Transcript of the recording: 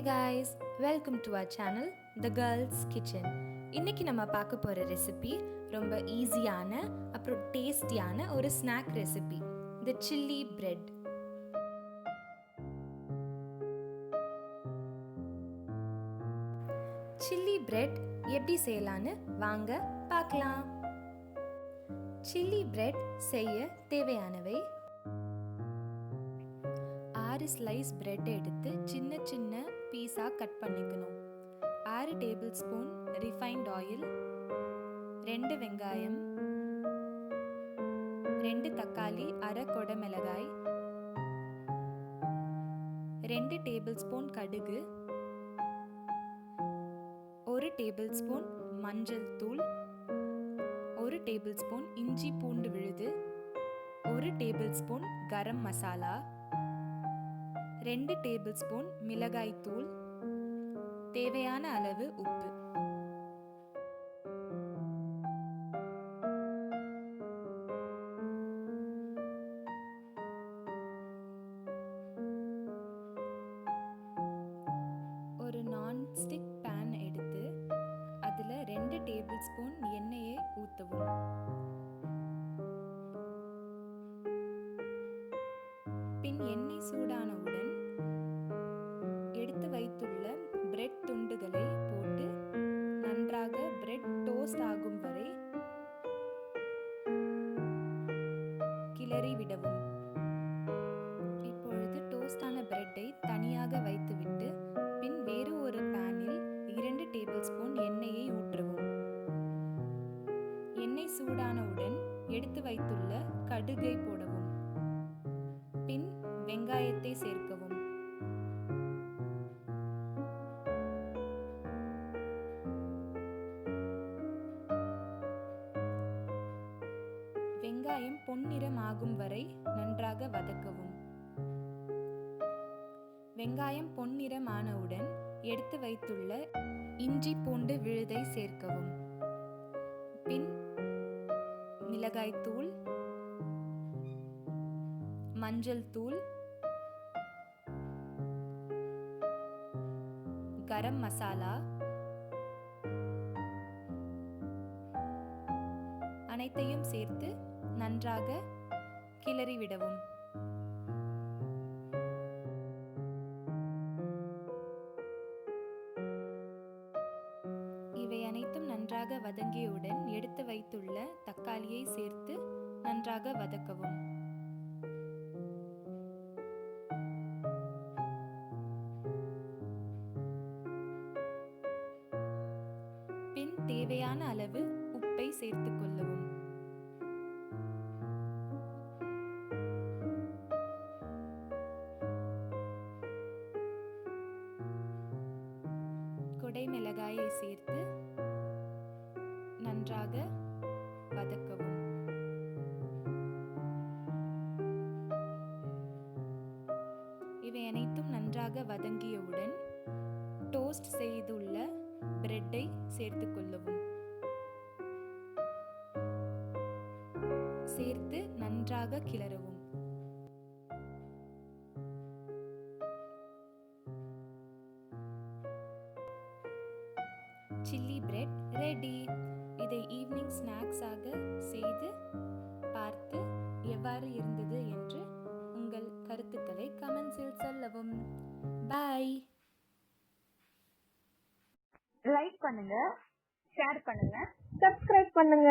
guys, welcome to our channel The Girls Kitchen. இன்னைக்கு நம்ம பார்க்க போற ரெசிபி ரொம்ப ஈஸியான அப்புறம் டேஸ்டியான ஒரு snack recipe, the Chilli Bread. Chilli Bread எப்படி செய்யலான்னு வாங்க பார்க்கலாம். Chilli Bread செய்ய தேவையானவை: 6 ஸ்லைஸ் பிரெட் எடுத்து சின்ன சின்ன பீஸாக கட் பண்ணிக்கணும். 6 டேபிள் ஸ்பூன் ரிஃபைன்ட் ஆயில், 2 வெங்காயம், 2 தக்காளி, அரை கொடை மிளகாய், 2 டேபிள் ஸ்பூன் கடுகு, 1 டேபிள் ஸ்பூன் மஞ்சள் தூள், 1 டேபிள் ஸ்பூன் இஞ்சி பூண்டு விழுது, 1 table spoon garam masala, 2 table spoon மிளகாய் தூள், தேவையான அளவு உப்பு. ஒரு நான்ஸ்டிக் பேன் எடுத்து அதில் 2 டேபிள் ஸ்பூன் எண்ணெயை ஊற்றவும். பின் எண்ணெய் சூடானவுடன் எடுத்து வைத்துள்ள பிரெட் துண்டுகளை போட்டு நன்றாக பிரெட் டோஸ்ட் ஆகும் வரை கிளறி விடவும். இப்பொழுது டோஸ்டான பிரெட்டை தனியாக வைத்துவிட்டு பின் வேறு ஒரு பேனில் 2 டேபிள் ஸ்பூன் எண்ணெயை ஊற்றவும். எண்ணெய் சூடானவுடன் எடுத்து வைத்துள்ள கடுகை போடவும். பின் வெங்காயத்தை சேர்க்கவும். வெங்காயம் பொன்னிறம் ஆகும் வரை நன்றாக வதக்கவும். வெங்காயம் பொன்னிறம் ஆனவுடன் எடுத்து வைத்துள்ள இஞ்சி பூண்டு விழுதை சேர்க்கவும். பின் மிளகாய் தூள், மஞ்சள் தூள், கரம் மசாலா அனைத்தையும் சேர்த்து நன்றாக கிளறி விடவும். இவை அனைத்தும் நன்றாக வதங்கியவுடன் எடுத்து வைத்துள்ள தக்காளியை சேர்த்து நன்றாக வதக்கவும். பின் தேவையான அளவு உப்பை சேர்த்துக் கொள்ளவும். கொடை மிளகாயை சேர்த்து நன்றாக வதக்கவும். இவை அனைத்தும் நன்றாக வதங்கியவுடன் டோஸ்ட் செய்துள்ள பிரெட்டை சேர்த்துக் கொள்ளவும். சேர்த்து நன்றாக கிளறவும். Chilli bread ready. இதை ஈவினிங் ஸ்நாக்ஸாக செய்து பார்த்து எவ்வாறு இருந்தது என்று உங்கள் கருத்துக்களை கமெண்ட்ஸில் சொல்லவும். பாய். லைக் பண்ணுங்க, ஷேர் பண்ணுங்க, சப்ஸ்கிரைப் பண்ணுங்க.